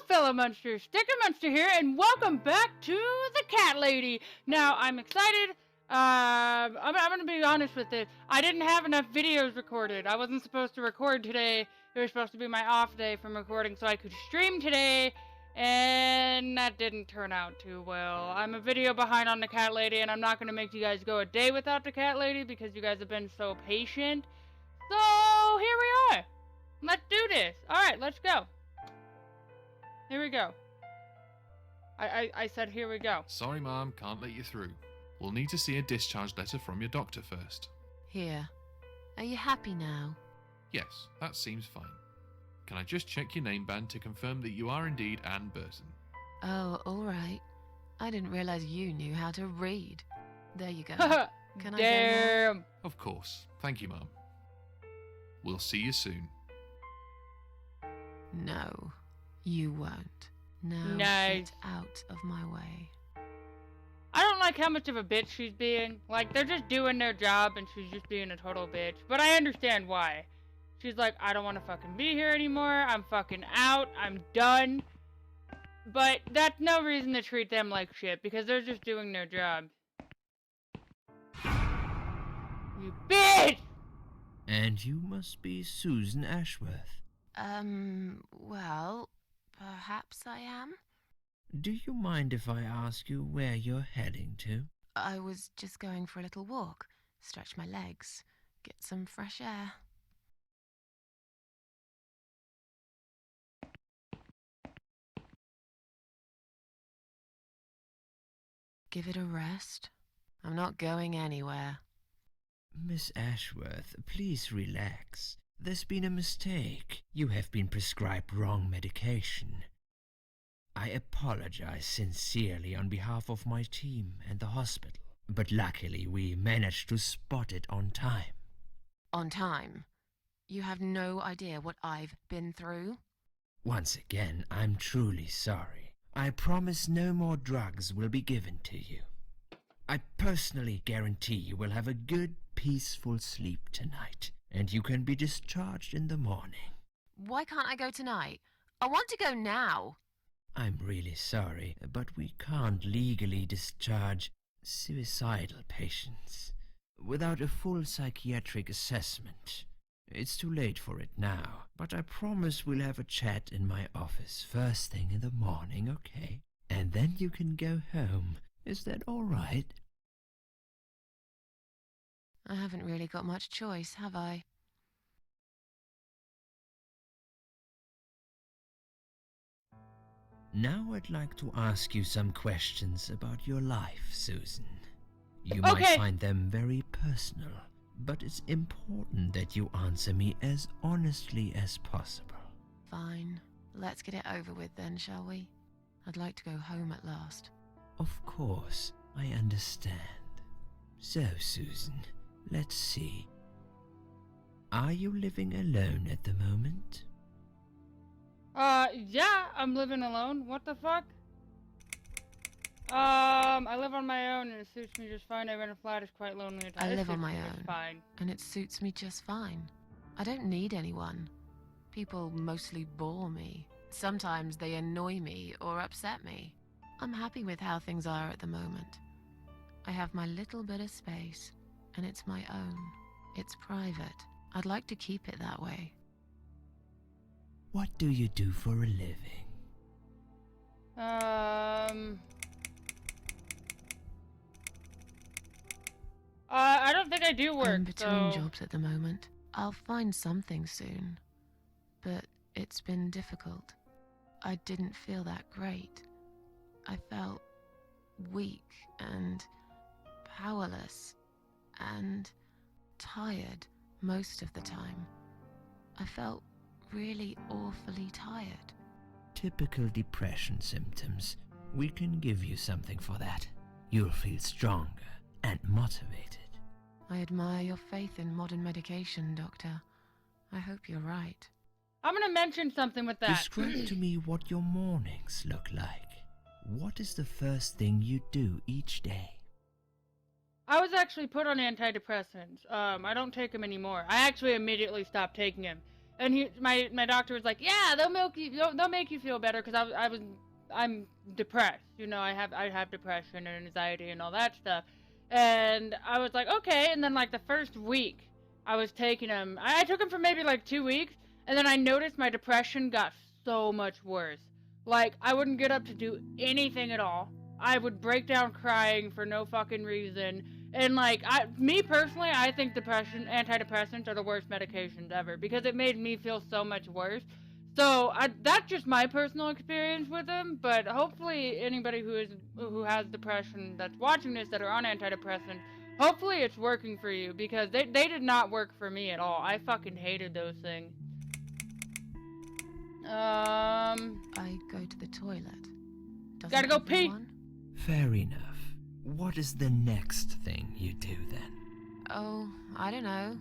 fellow Munsters, StikerMunster here, and welcome back to the Cat Lady. Now, I'm excited. I'm gonna be honest with it. I didn't have enough videos recorded. I wasn't supposed to record today. It was supposed to be my off day from recording so I could stream today, and that didn't turn out too well. I'm a video behind on the Cat Lady, and I'm not gonna make you guys go a day without the Cat Lady because you guys have been so patient. So, here we are. Let's do this. Alright, let's go. Here we go. I said here we go. Sorry, Mom, can't let you through. We'll need to see a discharge letter from your doctor first. Here. Are you happy now? Yes, that seems fine. Can I just check your name band to confirm that you are indeed Anne Burton? Oh, alright. I didn't realize you knew how to read. There you go. Can I Damn. go now? Of course. Thank you, Mom. We'll see you soon. No, you won't. Now Nice. get out of my way. I don't like how much of a bitch she's being. Like, they're just doing their job and she's just being a total bitch. But I understand why. She's like, I don't want to fucking be here anymore. I'm fucking out. I'm done. But that's no reason to treat them like shit because they're just doing their job. You bitch! And you must be Susan Ashworth. Well, perhaps I am? Do you mind if I ask you where you're heading to? I was just going for a little walk, stretch my legs, get some fresh air. Give it a rest. I'm not going anywhere. Miss Ashworth, please relax. There's been a mistake. You have been prescribed wrong medication. I apologize sincerely on behalf of my team and the hospital, but luckily we managed to spot it on time. On time? You have no idea what I've been through? Once again, I'm truly sorry. I promise no more drugs will be given to you. I personally guarantee you will have a good, peaceful sleep tonight, and you can be discharged in the morning. Why can't I go tonight? I want to go now. I'm really sorry, but we can't legally discharge suicidal patients without a full psychiatric assessment. It's too late for it now, but I promise we'll have a chat in my office first thing in the morning, okay? And then you can go home. Is that all right? I haven't really got much choice, have I? Now I'd like to ask you some questions about your life, Susan. You Okay. might find them very personal, but it's important that you answer me as honestly as possible. Fine. Let's get it over with then, shall we? I'd like to go home at last. Of course, I understand. So, Susan, let's see. Are you living alone at the moment? Yeah, I'm living alone. What the fuck? I live on my own and it suits me just fine. I rent a flat, it's quite lonely at times. I live on my It's own. fine. And it suits me just fine. I don't need anyone. People mostly bore me. Sometimes they annoy me or upset me. I'm happy with how things are at the moment. I have my little bit of space, and it's my own. It's private. I'd like to keep it that way. What do you do for a living? I don't think I do work, I'm between so... jobs at the moment. I'll find something soon. But it's been difficult. I didn't feel that great. I felt weak and powerless and tired most of the time. I felt really awfully tired. Typical depression symptoms. We can give you something for that. You'll feel stronger and motivated. I admire your faith in modern medication, Doctor. I hope you're right. I'm gonna mention something with that. Describe to me what your mornings look like. What is the first thing you do each day? I was actually put on antidepressants. I don't take them anymore. I actually immediately stopped taking them. And my doctor was like, yeah, they'll make you feel better, because I'm depressed. You know, I have depression and anxiety and all that stuff. And I was like, okay. And then like the first week I was taking them, I took them for maybe like 2 weeks, and then I noticed my depression got so much worse. Like, I wouldn't get up to do anything at all. I would break down crying for no fucking reason. And like, me personally, I think antidepressants are the worst medications ever, because it made me feel so much worse. So that's just my personal experience with them. But hopefully, anybody who has depression that's watching this that are on antidepressants, hopefully it's working for you, because they did not work for me at all. I fucking hated those things. I go to the toilet. Doesn't Gotta go pee. everyone? Fair enough. What is the next thing you do then? Oh, I don't know.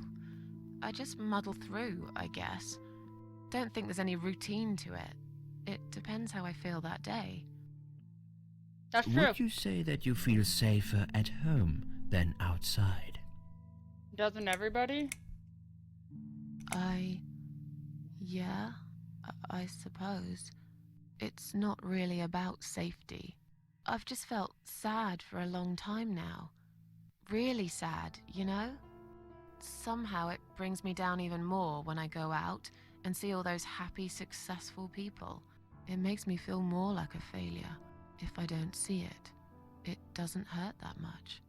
I just muddle through, I guess. Don't think there's any routine to it. It depends how I feel that day. That's true. Would you say that you feel safer at home than outside? Doesn't everybody? Yeah, I suppose. It's not really about safety. I've just felt sad for a long time now. Really sad, you know? Somehow it brings me down even more when I go out and see all those happy, successful people. It makes me feel more like a failure. If I don't see it, it doesn't hurt that much.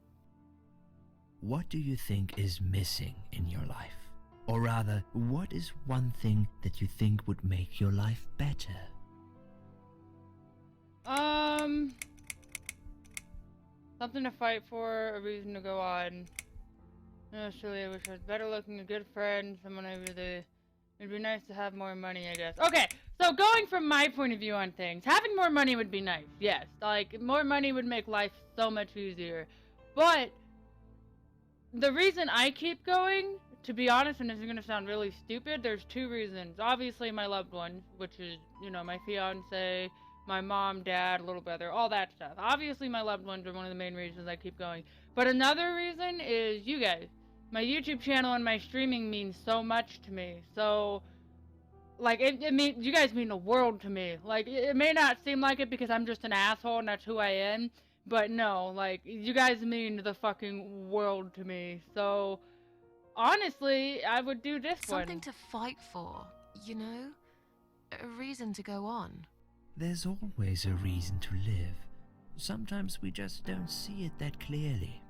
What do you think is missing in your life? Or rather, what is one thing that you think would make your life better? Something to fight for, a reason to go on. Silly, I wish I was better looking, a good friend, someone I really... It'd be nice to have more money, I guess. Okay, so going from my point of view on things, having more money would be nice, yes. Like, more money would make life so much easier. But the reason I keep going, to be honest, and this is going to sound really stupid, there's 2 reasons. Obviously, my loved ones, which is, you know, my fiance, my mom, dad, little brother, all that stuff. Obviously, my loved ones are one of the main reasons I keep going. But another reason is you guys. My YouTube channel and my streaming means so much to me. So, like, you guys mean the world to me. Like, it may not seem like it because I'm just an asshole and that's who I am. But no, like, you guys mean the fucking world to me. So, honestly, I would do this one. Something to fight for, you know? A reason to go on. There's always a reason to live. Sometimes we just don't see it that clearly.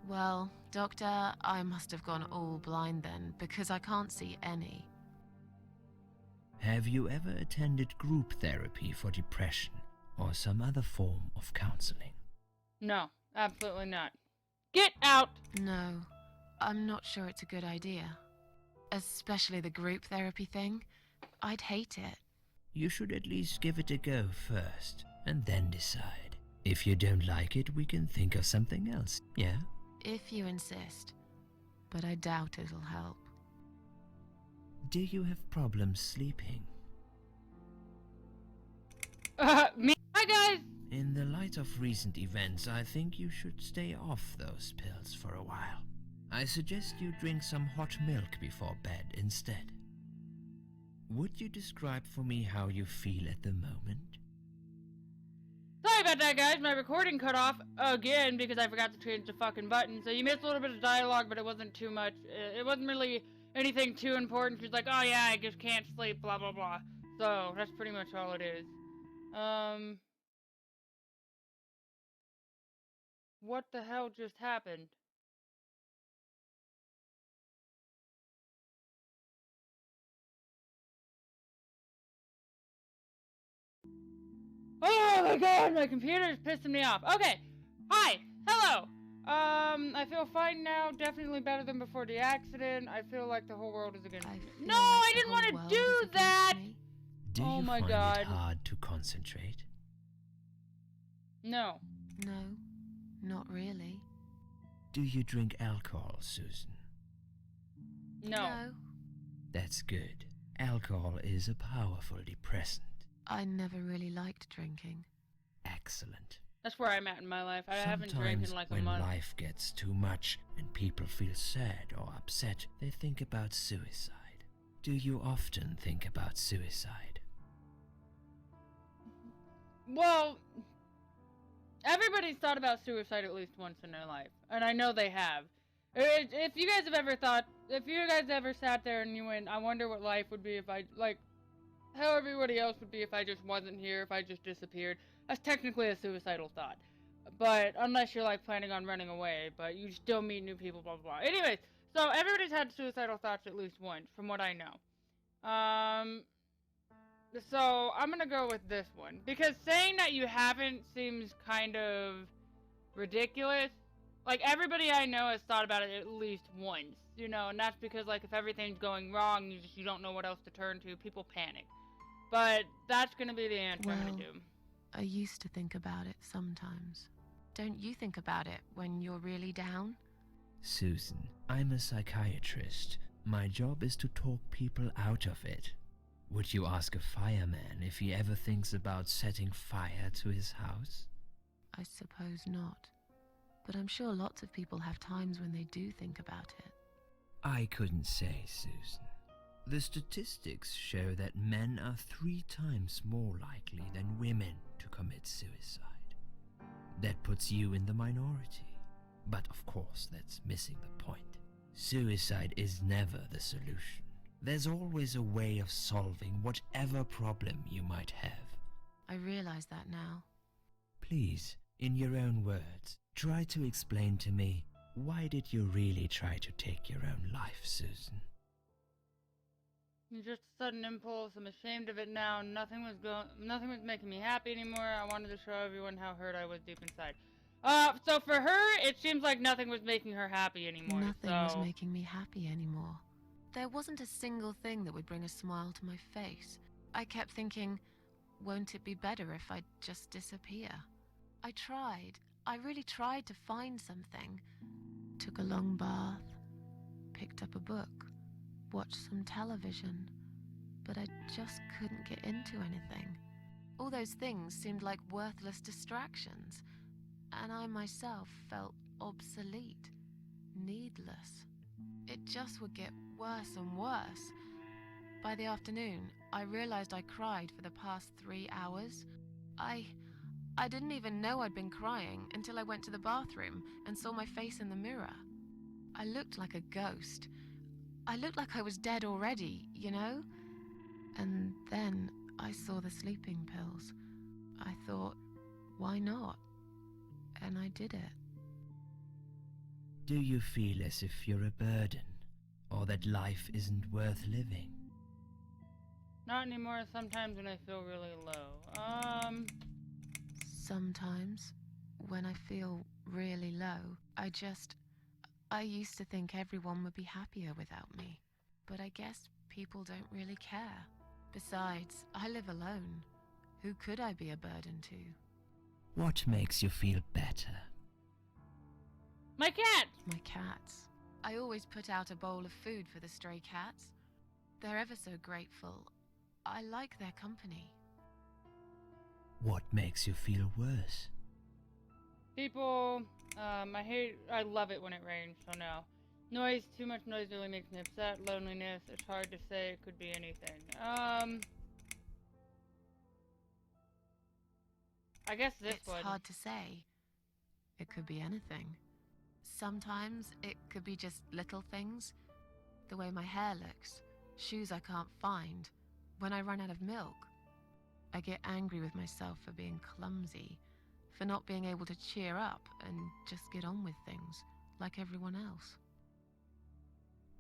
Well, Doctor, I must have gone all blind then, because I can't see any. Have you ever attended group therapy for depression or some other form of counseling? No, absolutely not. Get out! No, I'm not sure it's a good idea. Especially the group therapy thing. I'd hate it. You should at least give it a go first, and then decide. If you don't like it, we can think of something else, yeah? If you insist. But I doubt it'll help. Do you have problems sleeping? Me? Hi, guys! In the light of recent events, I think you should stay off those pills for a while. I suggest you drink some hot milk before bed instead. Would you describe for me how you feel at the moment? Sorry about that, guys. My recording cut off again because I forgot to change the fucking button. So you missed a little bit of dialogue, but it wasn't too much. It wasn't really anything too important. She's like, oh yeah, I just can't sleep, blah, blah, blah. So that's pretty much all it is. What the hell just happened? Oh my god, my computer is pissing me off. Okay, hi, hello. I feel fine now, definitely better than before the accident. I feel like the whole world is against me. No, I didn't want to do that! Do Oh you my find God. it hard to concentrate? No. No, not really. Do you drink alcohol, Susan? No. That's good. Alcohol is a powerful depressant. I never really liked drinking. Excellent. That's where I'm at in my life. I haven't drank in like a when month. life gets too much and people feel sad or upset, they think about suicide. Do you often think about suicide? Well, everybody's thought about suicide at least once in their life, and I know they have. If you guys ever sat there and you went, I wonder what life would be if I, like, how everybody else would be if I just wasn't here, if I just disappeared, that's technically a suicidal thought. But, unless you're, like, planning on running away, but you still meet new people, blah, blah, blah. Anyways, so everybody's had suicidal thoughts at least once, from what I know. So I'm gonna go with this one, because saying that you haven't seems kind of ridiculous. Like, everybody I know has thought about it at least once, you know, and that's because, like, if everything's going wrong, you don't know what else to turn to, people panic. But that's gonna be the answer I'm gonna do. I used to think about it sometimes. Don't you think about it when you're really down? Susan, I'm a psychiatrist. My job is to talk people out of it. Would you ask a fireman if he ever thinks about setting fire to his house? I suppose not. But I'm sure lots of people have times when they do think about it. I couldn't say, Susan. The statistics show that men are 3 times more likely than women to commit suicide. That puts you in the minority. But of course, that's missing the point. Suicide is never the solution. There's always a way of solving whatever problem you might have. I realize that now. Please, in your own words, try to explain to me, why did you really try to take your own life, Susan? Just a sudden impulse. I'm ashamed of it now. Nothing was making me happy anymore. I wanted to show everyone how hurt I was deep inside. So for her, it seems like nothing was making her happy anymore. Nothing was making me happy anymore. There wasn't a single thing that would bring a smile to my face. I kept thinking, won't it be better if I just disappear? I tried. I really tried to find something. Took a long bath, picked up a book, watched some television, but I just couldn't get into anything. All those things seemed like worthless distractions, and I myself felt obsolete, needless. It just would get worse and worse. By the afternoon, I realized I cried for the past 3 hours. I didn't even know I'd been crying until I went to the bathroom and saw my face in the mirror. I looked like a ghost. I looked like I was dead already, you know? And then I saw the sleeping pills. I thought, why not? And I did it. Do you feel as if you're a burden, or that life isn't worth living? Not anymore. Sometimes when I feel really low. Sometimes, when I feel really low, I used to think everyone would be happier without me. But I guess people don't really care. Besides, I live alone. Who could I be a burden to? What makes you feel better? My cat! My cats. I always put out a bowl of food for the stray cats. They're ever so grateful. I like their company. What makes you feel worse? People, I love it when it rains, so no. Noise, too much noise really makes me upset. Loneliness, it's hard to say, it could be anything. I guess this one. It's hard to say. It could be anything. Sometimes it could be just little things. The way my hair looks, shoes I can't find, when I run out of milk. I get angry with myself for being clumsy, for not being able to cheer up and just get on with things, like everyone else.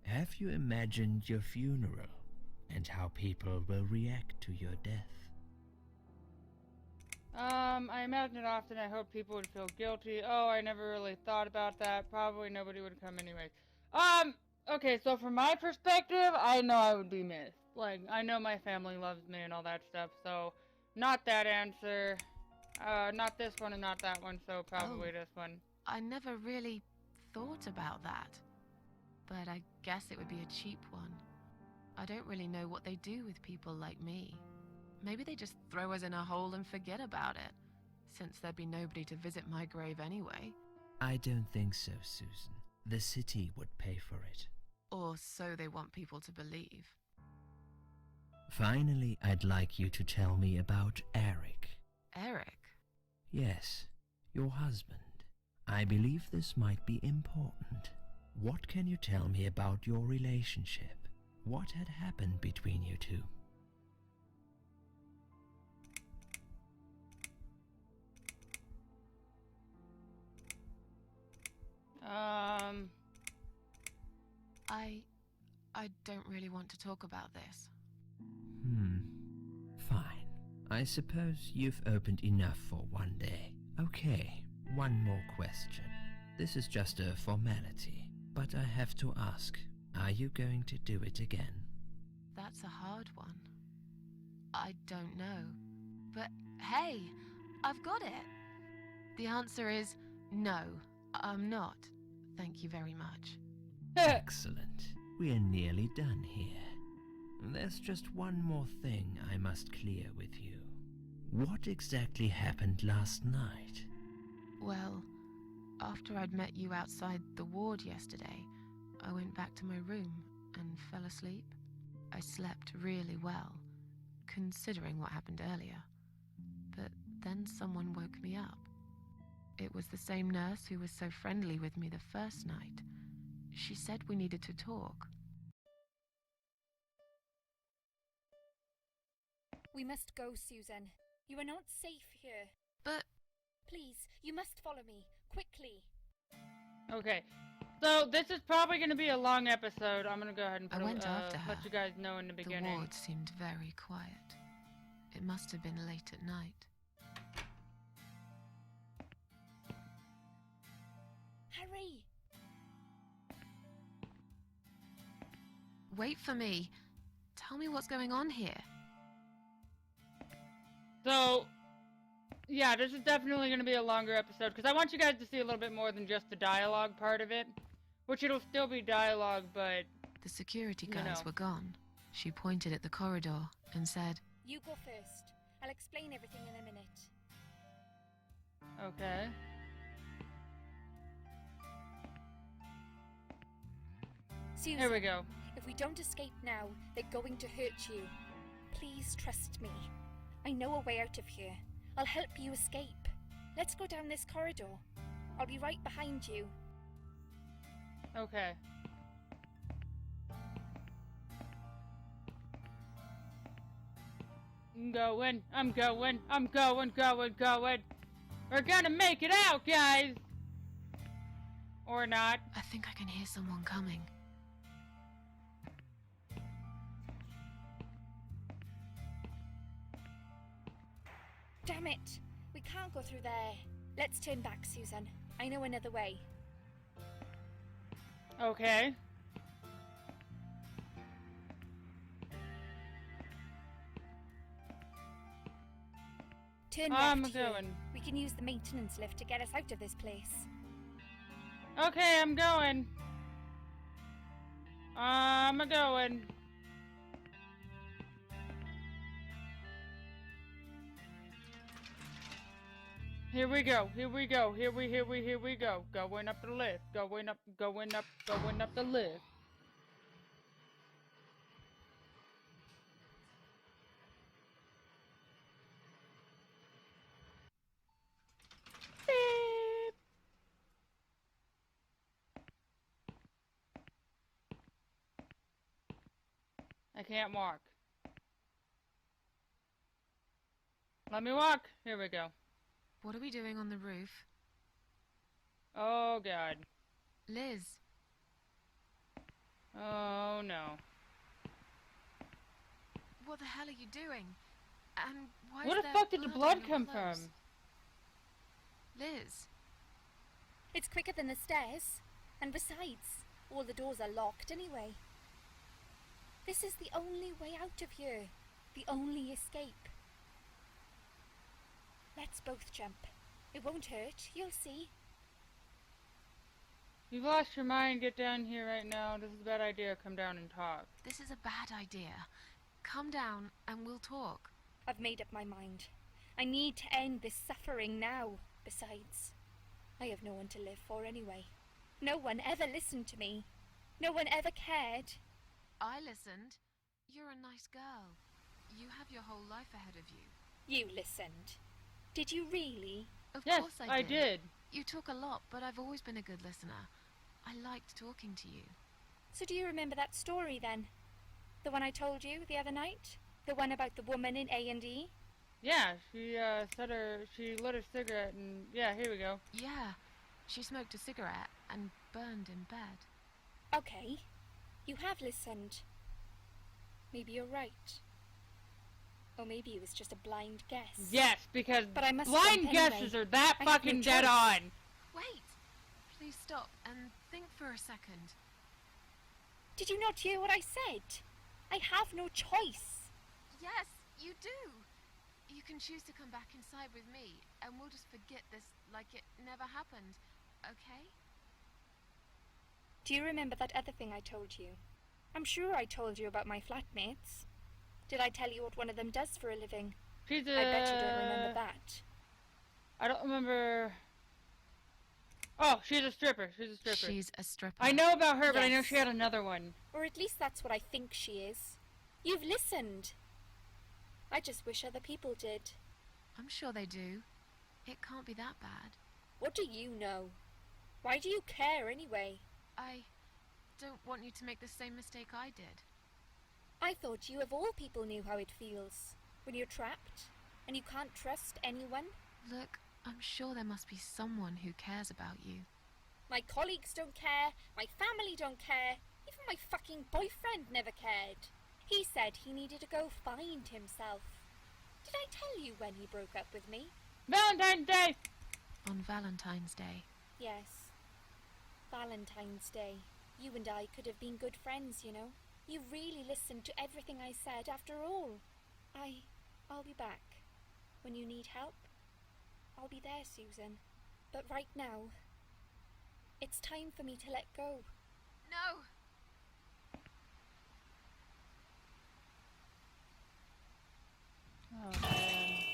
Have you imagined your funeral and how people will react to your death? I imagine it often. I hope people would feel guilty. Oh, I never really thought about that. Probably nobody would come anyways. Okay, so from my perspective, I know I would be missed. Like, I know my family loves me and all that stuff, so not that answer. Not this one and not that one, so probably this one. I never really thought about that. But I guess it would be a cheap one. I don't really know what they do with people like me. Maybe they just throw us in a hole and forget about it, since there'd be nobody to visit my grave anyway. I don't think so, Susan. The city would pay for it. Or so they want people to believe. Finally, I'd like you to tell me about Eric. Eric? Yes, your husband. I believe this might be important. What can you tell me about your relationship? What had happened between you two? I don't really want to talk about this. Fine. I suppose you've opened enough for one day. Okay, one more question. This is just a formality, but I have to ask, are you going to do it again? That's a hard one. I don't know. But hey, I've got it. The answer is no, I'm not. Thank you very much. Excellent. We're nearly done here. There's just one more thing I must clear with you. What exactly happened last night? Well, after I'd met you outside the ward yesterday, I went back to my room and fell asleep. I slept really well, considering what happened earlier. But then someone woke me up. It was the same nurse who was so friendly with me the first night. She said we needed to talk. We must go, Susan. You are not safe here. But Please, you must follow me, quickly. Okay. So this is probably going to be a long episode. I'm going to go ahead and I went after her. let you guys know in the the beginning. ward seemed very quiet. It must have been late at night. Hurry! Wait for me. Tell me what's going on here. So, yeah, this is definitely going to be a longer episode, because I want you guys to see a little bit more than just the dialogue part of it. Which it'll still be dialogue, but... The security You guys know. were gone. She pointed at the corridor and said, You go first. I'll explain everything in a minute. Okay. Susan, Here we go. if we don't escape now, they're going to hurt you. Please trust me. I know a way out of here. I'll help you escape. Let's go down this corridor. I'll be right behind you. Okay. I'm going. We're gonna make it out, guys! Or not. I think I can hear someone coming. Damn it! We can't go through there. Let's turn back, Susan. I know another way. Okay. Turn I'm left here. going. We can use the maintenance lift to get us out of this place. Okay, I'm going. I'm going. Here we go. Here we go. Here we go. Going up the lift. Going up the lift. Beep. I can't walk. Let me walk. Here we go. What are we doing on the roof? Oh, God. Liz, Oh, no. what the hell are you doing? And why Where is the there fuck did the on blood your come clothes? from? Liz, It's quicker than the stairs. And besides, all the doors are locked anyway. This is the only way out of here. The only escape. Let's both jump. It won't hurt, you'll see. You've lost your mind. Get down here right now. This is a bad idea. Come down and talk. this is a bad idea. Come down and we'll talk. I've made up my mind. I need to end this suffering now. Besides, I have no one to live for anyway. No one ever listened to me. No one ever cared. I listened. You're a nice girl. You have your whole life ahead of you. You listened. Did you really? Of Yes, course I did. You talk a lot, but I've always been a good listener. I liked talking to you. So do you remember that story then? The one I told you the other night? The one about the woman in A&E? Yeah, she she lit a cigarette and yeah, here we go. Yeah, she smoked a cigarette and burned in bed. Okay, you have listened. Maybe you're right. Or maybe it was just a blind guess. Yes, because But I must blind jump guesses anyway. are that I have no fucking dead choice. on. Wait! Please stop and think for a second. Did you not hear what I said? I have no choice. Yes, you do! You can choose to come back inside with me, and we'll just forget this like it never happened, okay? Do you remember that other thing I told you? I'm sure I told you about my flatmates. Did I tell you what one of them does for a living? She's I bet you don't remember that. I don't remember. Oh, she's a stripper. She's a stripper. She's a stripper. I know about her, but I know Yes. she had another one. Or at least that's what I think she is. You've listened. I just wish other people did. I'm sure they do. It can't be that bad. What do you know? Why do you care anyway? I don't want you to make the same mistake I did. I thought you of all people knew how it feels when you're trapped and you can't trust anyone. Look, I'm sure there must be someone who cares about you. My colleagues don't care, my family don't care, even my fucking boyfriend never cared. He said he needed to go find himself. Did I tell you when he broke up with me? Valentine's Day! On Valentine's Day. Yes. Valentine's Day. You and I could have been good friends, you know. You really listened to everything I said after all. I'll be back. When you need help, I'll be there, Susan. But right now, it's time for me to let go. No! Oh, man.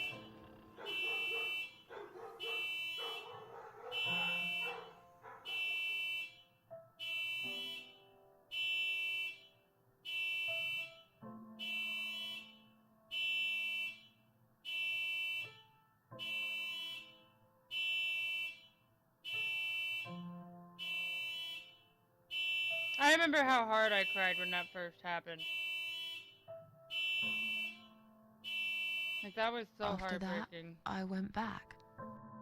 I remember how hard I cried when that first happened. Like, that was so After that, heartbreaking. I went back.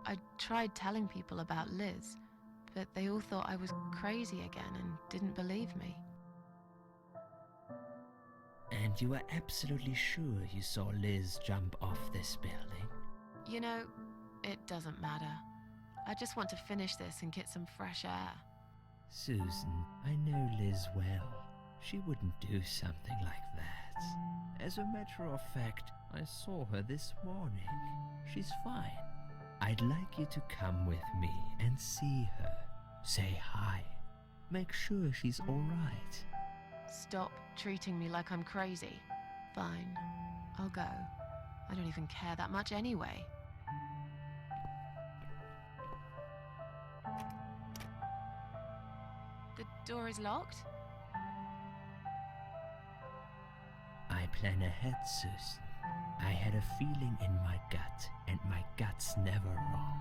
I tried telling people about Liz, but they all thought I was crazy again and didn't believe me. And you were absolutely sure you saw Liz jump off this building? You know, it doesn't matter. I just want to finish this and get some fresh air. Susan, I know Liz well. She wouldn't do something like that. As a matter of fact, I saw her this morning. She's fine. I'd like you to come with me and see her. Say hi. Make sure she's all right. Stop treating me like I'm crazy. Fine, I'll go. I don't even care that much anyway. The door is locked? I plan ahead, Susan. I had a feeling in my gut, and my gut's never wrong.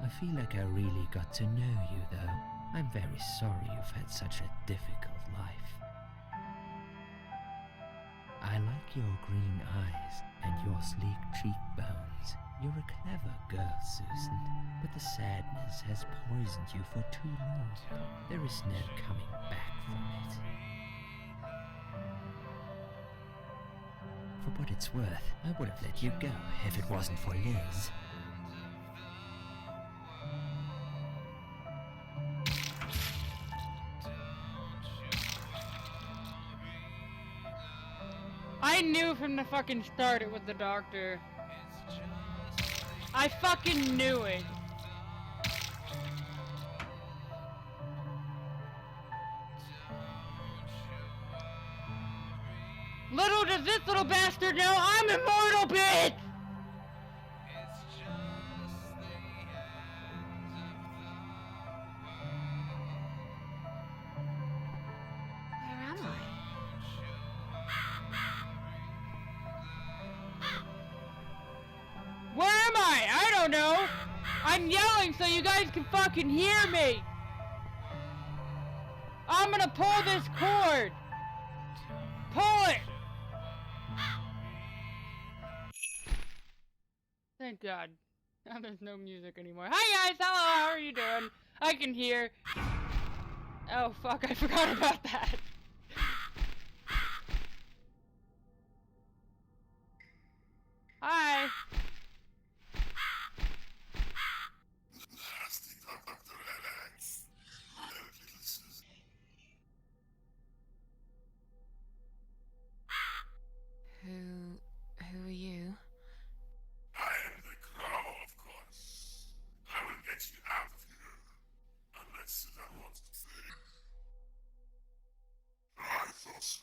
I feel like I really got to know you, though. I'm very sorry you've had such a difficult life. I like your green eyes and your sleek cheekbones. You're a clever girl, Susan, but the sadness has poisoned you for too long. There is no coming back from it. For what it's worth, I would have let you go if it wasn't for Liz. I knew from the fucking start it was the doctor. I fucking knew it. Little does this little bastard know I'm immortal, bitch! Where am I? don't know. I'm yelling so you guys can fucking hear me. I'm gonna pull this cord. Pull it. Thank God. Now there's no music anymore. Hi guys, hello, how are you doing? I can hear. Oh fuck, I forgot about that. Hi. Who are you? I am the Crow, of course. I will get you out of here. Unless Susan wants to stay. I thought so.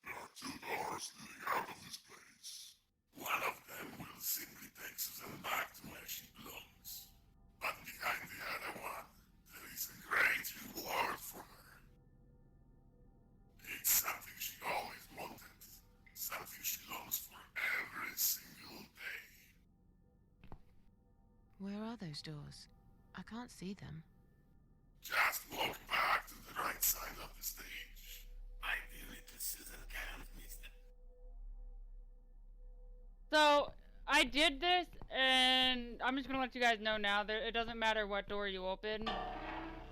There are two doors leading out of this place. One of them will simply take Susan back to where she belongs. But behind the other one, there is a great reward for her. It's something she always wanted. Something she longs for every single day. Where are those doors? I can't see them. Just walk back to the right side of the stage. Ideally, Susan can't miss them. So, I did this, and I'm just gonna let you guys know now, it doesn't matter what door you open.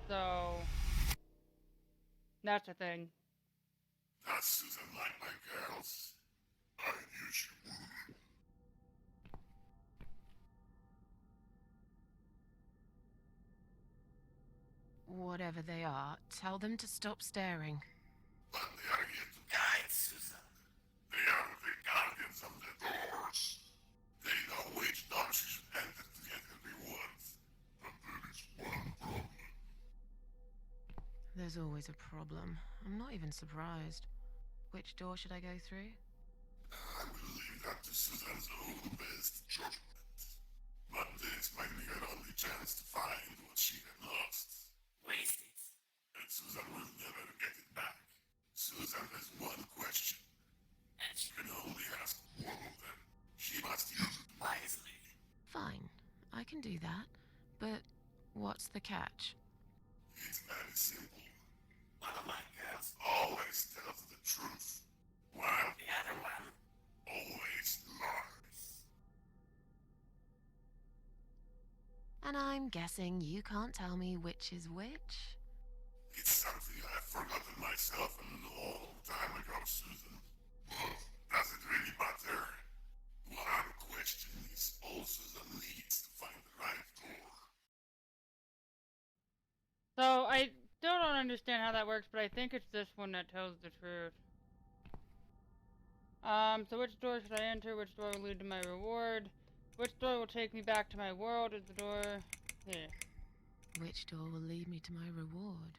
So, that's the thing. Does Susan like my girls? I knew she would. Whatever they are, tell them to stop staring. But they are here to guide Susan. They are the guardians of the doors. They know which door she should enter to get her rewards. But there is one problem. There's always a problem. I'm not even surprised. Which door should I go through? I will leave that to Susan's own best judgment. But this might be her only chance to find what she had lost. Waste it. And Susan will never get it back. Susan has one question. And she can only ask one of them. She must use it wisely. Fine, I can do that. But what's the catch? It's very simple. One of my girls always tells the truth, while the other one always lies. And I'm guessing you can't tell me which is which? It's something I've forgotten myself a long time ago, Susan. But does it really matter? One question is all Susan needs to find the right door. So, I still don't understand how that works, but I think it's this one that tells the truth. So which door should I enter? Which door will lead to my reward? Which door will take me back to my world? Is the door here? Which door will lead me to my reward?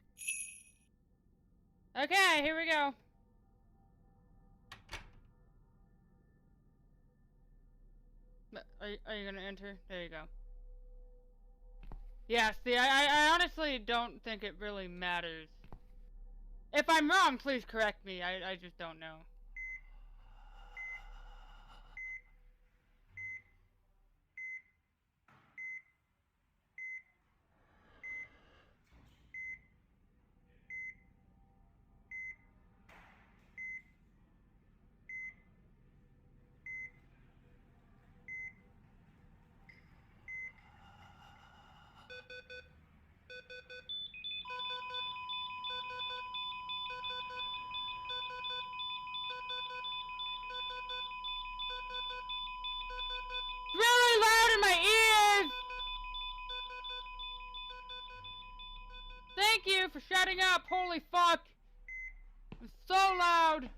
Okay, here we go. Are you gonna enter? There you go. Yeah, see, I honestly don't think it really matters. If I'm wrong, please correct me. I just don't know. Really loud in my ears! Thank you for shutting up, holy fuck! It's so loud!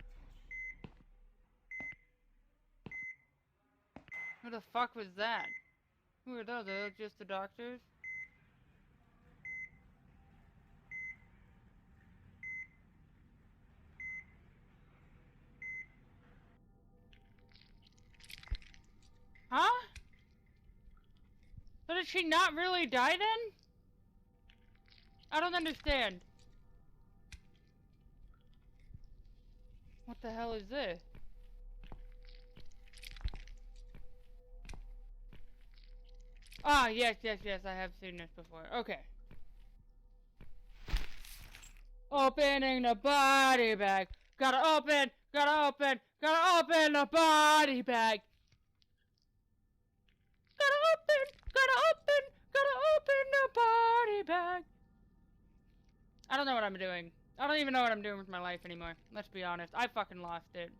Who the fuck was that? Who are those? Are those just the doctors? Huh? So did she not really die then? I don't understand. What the hell is this? Ah, yes, yes, yes, I have seen this before. Okay. Opening the body bag. Gotta open the body bag. Gotta open the body bag. I don't know what I'm doing. I don't even know what I'm doing with my life anymore. Let's be honest. I fucking lost it.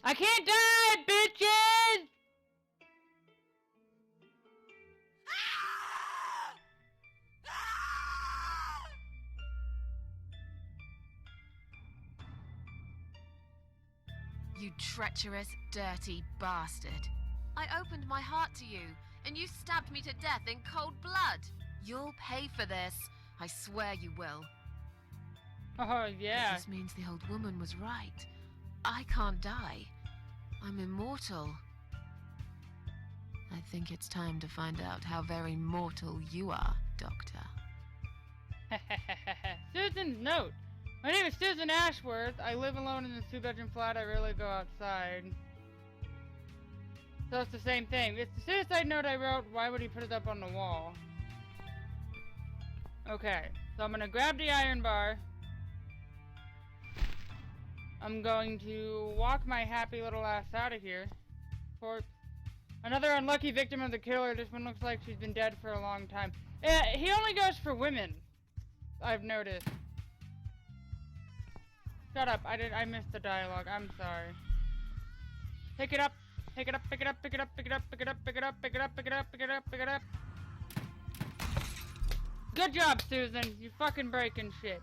I can't die, bitches! You treacherous, dirty bastard. I opened my heart to you, and you stabbed me to death in cold blood. You'll pay for this. I swear you will. Oh, yeah. But this means the old woman was right. I can't die. I'm immortal. I think it's time to find out how very mortal you are, Doctor. Susan's note. My name is Susan Ashworth. I live alone in this 2-bedroom flat. I rarely go outside. So it's the same thing. It's the suicide note I wrote. Why would he put it up on the wall? Okay. So I'm gonna grab the iron bar. I'm going to walk my happy little ass out of here. Corpse. Another unlucky victim of the killer. This one looks like she's been dead for a long time. He only goes for women. I've noticed. Shut up. I missed the dialogue. I'm sorry. Pick it up. Pick it up. Pick it up. Pick it up. Pick it up. Pick it up. Pick it up. Pick it up. Pick it up. Pick it up. Pick it up. Good job, Susan. You fucking breaking shit.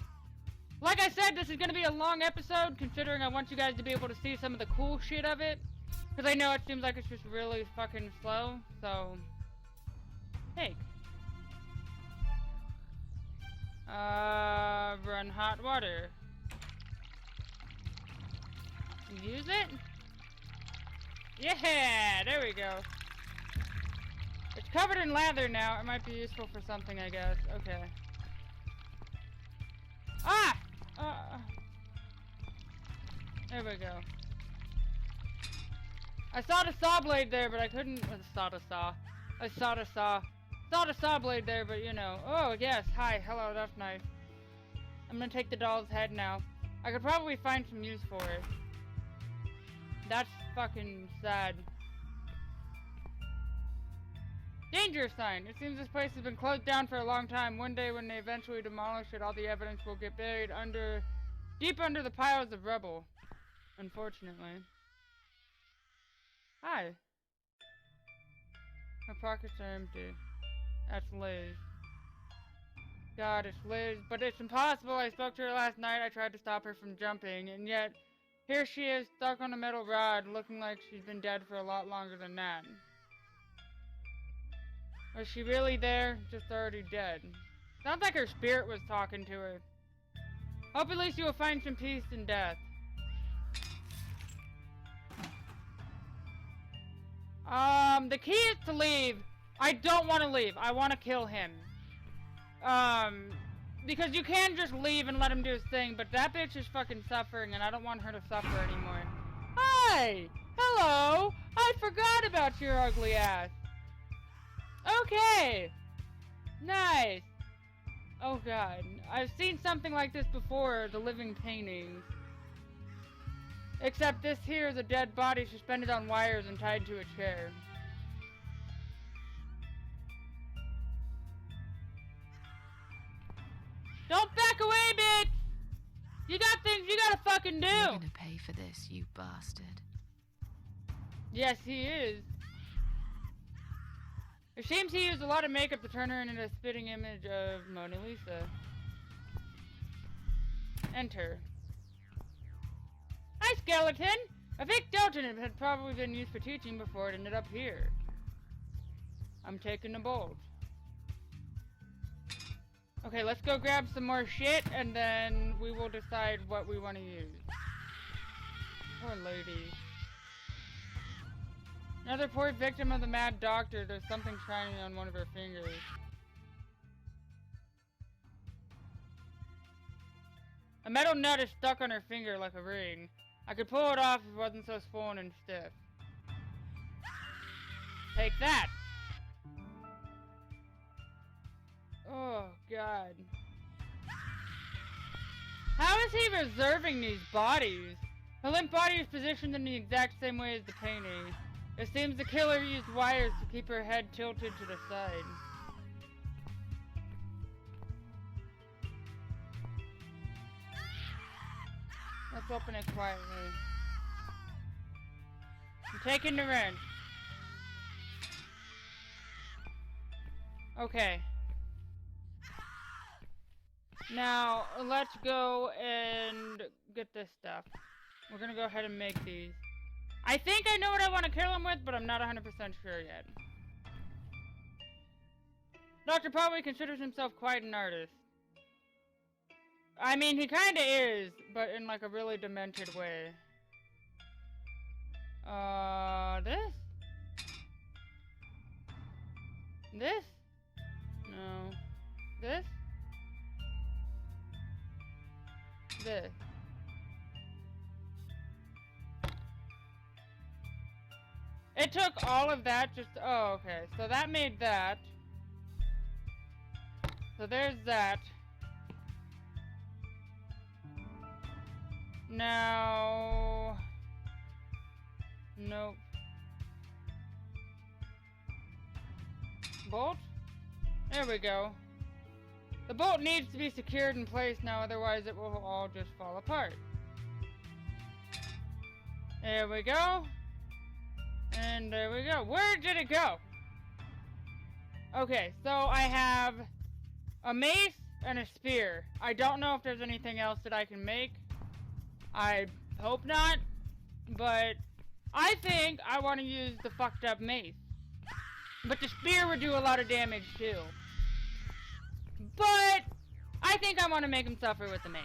Like I said, this is gonna be a long episode, considering I want you guys to be able to see some of the cool shit of it. Because I know it seems like it's just really fucking slow, so... Hey. Run hot water. Use it? Yeah, there we go. It's covered in lather now. It might be useful for something, I guess. Okay. Ah! There we go. I saw the saw blade there, but I couldn't... I saw the saw blade there, but you know. Oh, yes. Hi. Hello. That's nice. I'm gonna take the doll's head now. I could probably find some use for it. That's fucking sad. Danger sign. It seems this place has been closed down for a long time. One day when they eventually demolish it, all the evidence will get buried deep under the piles of rubble. Unfortunately. Hi. Her pockets are empty. That's Liz. God, it's Liz. But it's impossible. I spoke to her last night. I tried to stop her from jumping, and yet here she is, stuck on a metal rod, looking like she's been dead for a lot longer than that. Was she really there? Just already dead. Sounds like her spirit was talking to her. Hope at least you will find some peace in death. The key is to leave. I don't want to leave. I want to kill him. Because you can just leave and let him do his thing, but that bitch is fucking suffering, and I don't want her to suffer anymore. Hi! Hello! I forgot about your ugly ass. Okay! Nice! Oh god. I've seen something like this before, the living paintings. Except this here is a dead body suspended on wires and tied to a chair. Don't back away, bitch! You got things you gotta fucking do! You're gonna pay for this, you bastard. Yes, he is. It seems he used a lot of makeup to turn her into a spitting image of Mona Lisa. Enter. Hi, skeleton! I think Delton had probably been used for teaching before it ended up here. I'm taking the bolt. Okay, let's go grab some more shit, and then we will decide what we want to use. Poor lady. Another poor victim of the mad doctor. There's something shiny on one of her fingers. A metal nut is stuck on her finger like a ring. I could pull it off if it wasn't so swollen and stiff. Take that! Oh, God. How is he reserving these bodies? Her limp body is positioned in the exact same way as the painting. It seems the killer used wires to keep her head tilted to the side. Let's open it quietly. I'm taking the wrench. Okay. Now, let's go and get this stuff. We're gonna go ahead and make these. I think I know what I want to kill him with, but I'm not 100% sure yet. Doctor probably considers himself quite an artist. I mean, he kinda is, but in like a really demented way. This? This? No. This? This. It took all of that just... Oh, okay. So that made that. So there's that. Now... Nope. Bolt? There we go. The bolt needs to be secured in place now, otherwise it will all just fall apart. There we go. And there we go. Where did it go? Okay, so I have a mace and a spear. I don't know if there's anything else that I can make. I hope not. But I think I want to use the fucked up mace. But the spear would do a lot of damage too. But I think I want to make him suffer with the mace.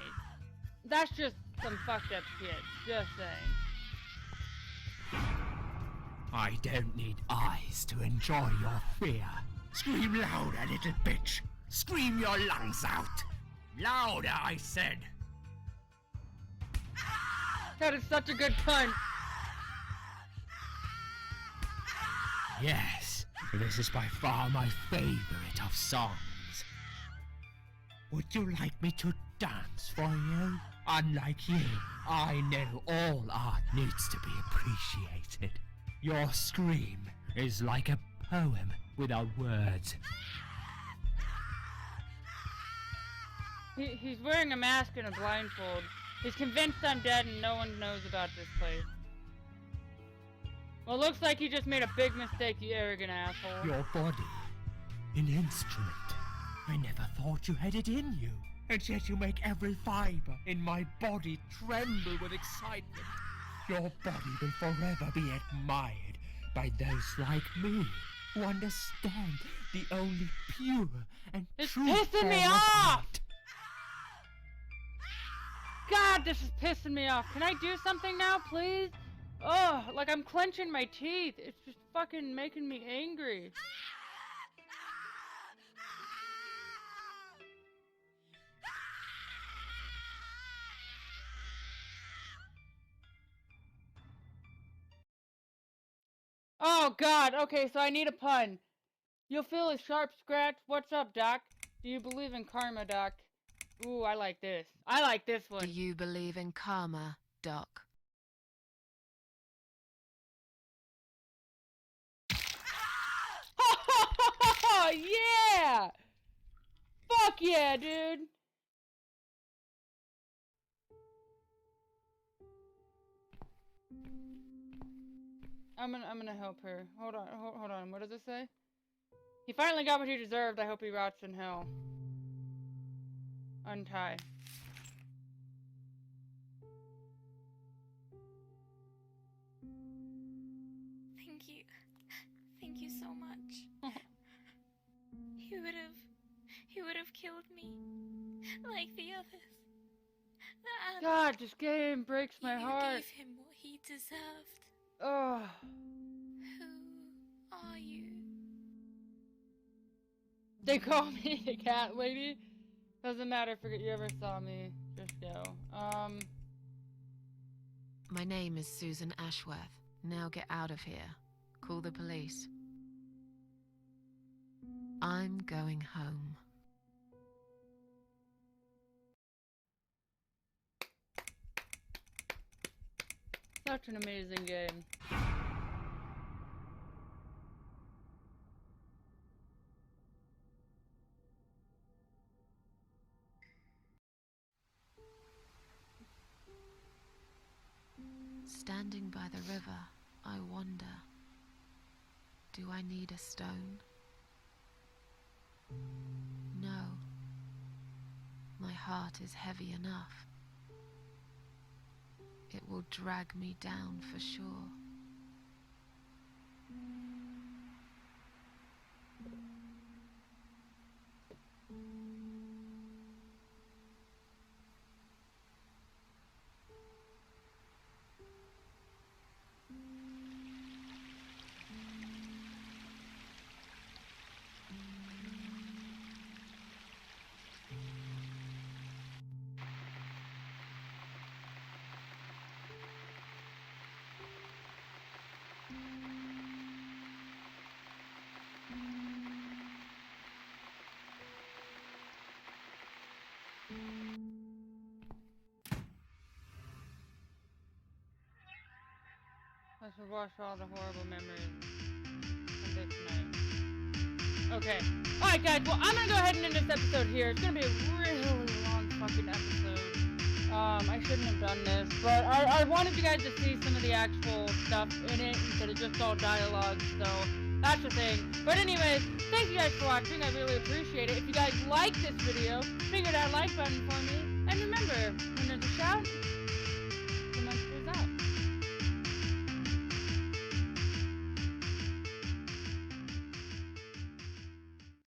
That's just some fucked up shit. Just saying. I don't need eyes to enjoy your fear. Scream louder, little bitch. Scream your lungs out. Louder, I said. That is such a good pun. Yes, this is by far my favorite of songs. Would you like me to dance for you? Unlike you, I know all art needs to be appreciated. Your scream is like a poem without words. He's wearing a mask and a blindfold. He's convinced I'm dead and no one knows about this place. Well, looks like you just made a big mistake, you arrogant asshole. Your body, an instrument. I never thought you had it in you. And yet you make every fiber in my body tremble with excitement. Your body will forever be admired by those like me who understand the only pure and It's true pissing form me of off! art. God, this is pissing me off. Can I do something now, please? Oh, like I'm clenching my teeth. It's just fucking making me angry. Oh God, okay, so I need a pun. You'll feel a sharp scratch. What's up, Doc? Do you believe in karma, Doc? Ooh, I like this. I like this one. Do you believe in karma, Doc? Yeah! Fuck yeah, dude! I'm gonna help her. Hold on. What does it say? He finally got what he deserved. I hope he rots in hell. Untie. Thank you. Thank you so much. He would have killed me. Like the others. And God, this game breaks my you heart. gave him what he deserved. Oh. Who are you? They call me the cat lady. Doesn't matter if you ever saw me. Just go. My name is Susan Ashworth. Now get out of here. Call the police. I'm going home. Such an amazing game. Standing by the river, I wonder, do I need a stone? No. My heart is heavy enough. It will drag me down for sure. I should wash all the horrible memories of this night. Okay. Alright guys, well I'm gonna go ahead and end this episode here. It's gonna be a really long fucking episode. I shouldn't have done this, but I wanted you guys to see some of the actual stuff in it instead of just all dialogue, so that's the thing. But anyways, thank you guys for watching. I really appreciate it. If you guys like this video, finger that like button for me. And remember, when there's a shout,